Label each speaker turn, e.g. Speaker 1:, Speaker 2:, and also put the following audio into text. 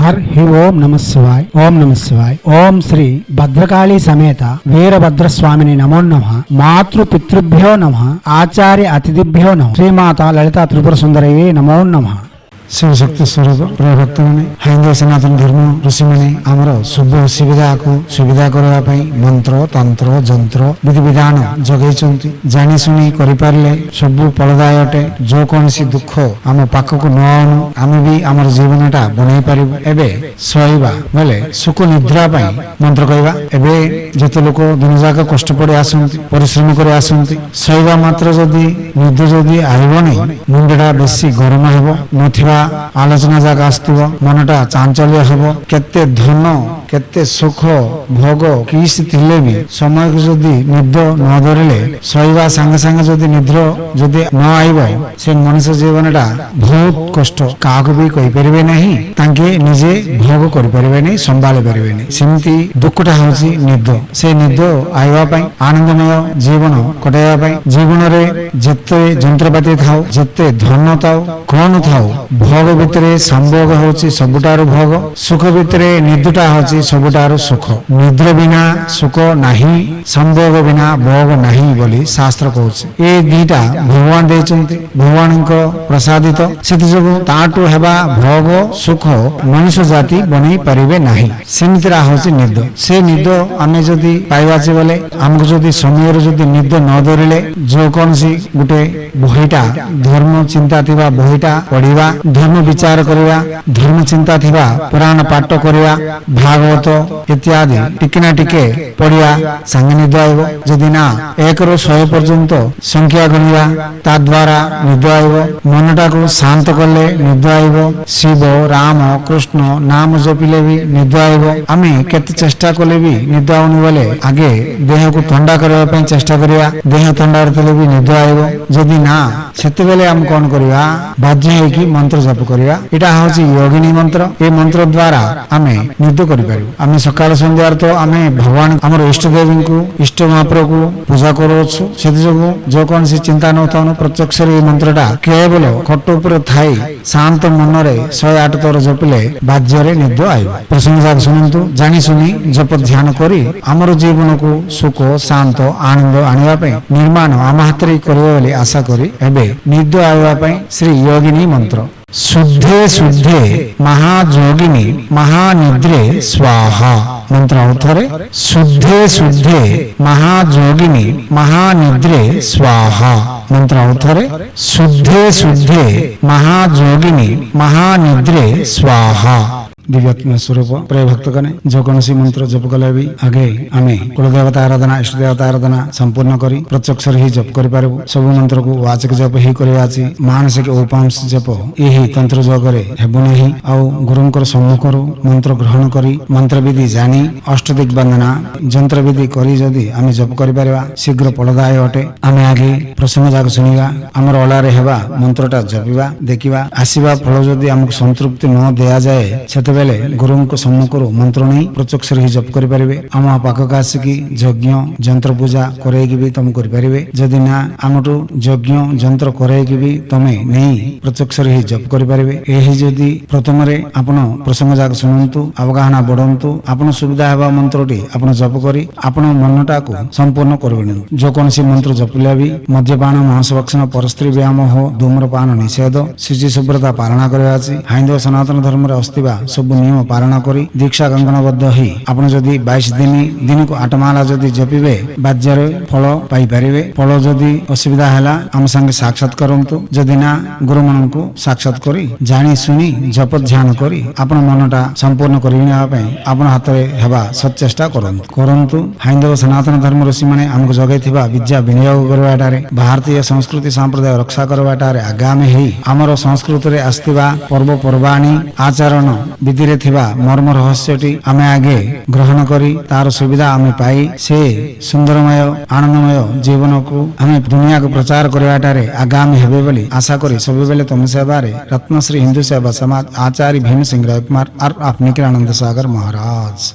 Speaker 1: హి ఓం నమః శివాయ ఓం నమః శివాయ ఓం శ్రీ భద్రకాళీ సమేత వీరభద్రస్వామిని నమో నమః మాతృ పితృభ్యో నమః ఆచార్య అతిథిభ్యో నమః శ్రీమాత లలితా త్రిపుర సుందరయే నమో నమః। शिवशक्ति स्वरूप प्रिय भक्त मैंने हिंदू सनातन धर्म ऋषि मैंने आमर शुभ सुविधा को सुविधा करने मंत्र तंत्र जंत्र विधि विधान जगै जानी शुणी करें सब फलदाय अटे। जो कौन सी दुख आम पाखक न आनु आम भी आम जीवनटा बनई पारू। एबे शोइबा बेले सुख निद्रा मंत्र कहवा। एबे जते लोक दिन जाक कष्ट पड़े आसती परिश्रम कर आसती शोइबा मात्र जदि निद जदि आइब नहीं मुंडा बेसी गरम हेब नथिबा आलोचना जाक आसुव मनटा चांचल्य हेब। केते धन केते सुख भोग किसी थिले भी समय को जदि निद न धरले शोइबा संगे संगे जदि निद्र जदि न आइब से मनुष्य जीवनटा बहुत कष्ट काहाको भी कहि परिबे नहीं तांके निजे भोग करि परिबे नहीं संभाली परिबे नहीं। सेमती दुखटा होची निद। से निद आइबा पई आनंदमय जीवन कटाइबा पई जीवन रे जते यंत्रपाति थाओ जते धन थाओ कौन थाओ भोग भितरे संभोग होची सबुटार भोग सुख भितरे निदटा होची सबुटार सुख। निद्र बिना सुख नाही संभोग बिना भोग नाही बोली शास्त्र कहूची। ए दीटा भगवान देचंती भगवान को प्रसादित से ताटू हेबा भोग सुख मनुष्य जाति बनै परिबे नाही। सेमितिरा होची निद। से निद आमे जदि पाइबाचे बोले हमको जदि समय रे जदि निद न धरिले जो कौन सी गुटे बहिटा धर्म चिंता थिबा बहिटा पढ़िबा धर्म विचार करिबा धर्म चिंता थिबा पुराण पाठ करिबा भागवत इत्यादि टिके टिके पढ़िया संगे निद आइब। जदि ना 1 ରୁ 100 पर्यंत संख्या गणिबा ता द्वारा निद आइब। मनटा को शांत कले निद आइब। शिव राम कृष्ण नाम जपिले भी निद आइब। आमे केते चेष्टा कले भी निद आउनी बोले आगे देह को ठंडा करबा पई चेष्टा करिया देह ठंडा रखले भी निद आइब। जदि ना सेते बेले हम कोन करिया बाध्य है कि मंत्र जप करिया। एटा होची योगिनी मंत्र। ए मंत्र द्वारा आमे निद करि पारू। आमे सकाळ संध्यार तो आमे भगवान हमर इष्ट देवी को इष्ट महाप्रभु को पूजा करोछु। सेति जगो जो कौन सी चिंता न थाउनु प्रत्यक्ष रे मंत्रटा केवल खट ऊपर थाई शांत मन रे 108 थर जपिले बाध्य रे निद आइब। प्रसंग जाक सुनंतु जानी सुनी जप ध्यान करी हमर जीवन को सुख शांत आनंद आनिबा पई निर्माण आम हातरे करियो बोली आशा करी एबे निद आइबा पई श्री योगिनी मंत्र। शुद्धे शुद्धे महाजोगिनी महानिद्रे स्वाहा। मंत्र अर्थरे शुद्धे शुद्धे महाजोगिनी महानिद्रे स्वाहा। मंत्र अर्थरे शुद्धे शुद्धे महाजोगिनी महानिद्रे स्वाहा। दिव्यात्म स्वरूप प्रिय भक्तगण जो कौन सी मंत्र जप कले भी आगे आमे कुलदेवता आराधना इष्ट देवता आराधना संपूर्ण करी प्रत्यक्ष ही जप करि पारबो। सब मंत्र को वाचक जप ही करबाची मानसिक उपांश जप यही तंत्र जगरे हेबो नहीं। आ गुरुंकर सम्मुखरु मंत्र ग्रहण करी मंत्र विधि जानी अष्टदिक वंदना यंत्र विधि करी जदि आमे जप करि पारबा शीघ्र फलदाय अटे। आमे आगे प्रसंग जाक सुनिबा हमर ओलारे हेबा मंत्रटा जपिबा देखिबा आसीबा फल जदि हमको संतृप्ति न दिया जाए सेते बेले गुरु को सम्मुखर मंत्र नहीं प्रत्यक्ष ही जप करि परिबे। आम पाखक आसिकी यज्ञ यंत्र पूजा करैकी भी तुम करि परिबे। जदि ना आमटू यज्ञ यंत्र करैकी भी तमे नहीं प्रत्यक्ष ही जप करि परिबे। एही जदि प्रथम रे आपण प्रसंग जाक सुनंतु अवगाहना बढ़ंतु आपण सुविधा हेबा मंत्रटी आपण जप करी आपण मनटा को संपूर्ण करबेन। जो कौन सी मंत्र जपिला भी मद्यपान मांसभक्षण परस्त्री व्यायाम हो धूम्रपान निषेध शुचि शुभ्रता पालना करबाची हिंदू सनातन धर्म रे अस्तिबा सब नियम पालना करी दीक्षा कंकणबद्ध ही आपण जदि 22 दिन को 8 माला जदि जपिबे बाज्यर फल पाई परिबे। फल जदि असुविधा हैला हम संगे साक्षात करंतु जदि ना गुरु मन को साक्षात करी जानी सुनी जप ध्यान करी आपण मनटा संपूर्ण करिना पई आपण हातरे हेबा सचेष्टा करंतु। हिंदू सनातन धर्म ऋषि माने हमको जगैथिबा विद्या विनियोग करबाटारे भारतीय संस्कृति संप्रदाय रक्षा करबाटारे आगामी ही हमर संस्कृति रे आस्तिबा पर्व पर्वाणी आचरण विधि रे थिबा मर्म रहस्यटी आमे आगे ग्रहण करी तार सुविधा आमे पाई से सुंदरमय आनंदमय जीवन को आमे दुनिया को प्रचार करबाटारे आगामी हेबे बोली आशा करी सब बेले तुम सेवारे रत्नश्री हिंदू सेवा समाज आचार्य भीम सिंह राय कुमार और आप निखिलानंद सागर महाराज।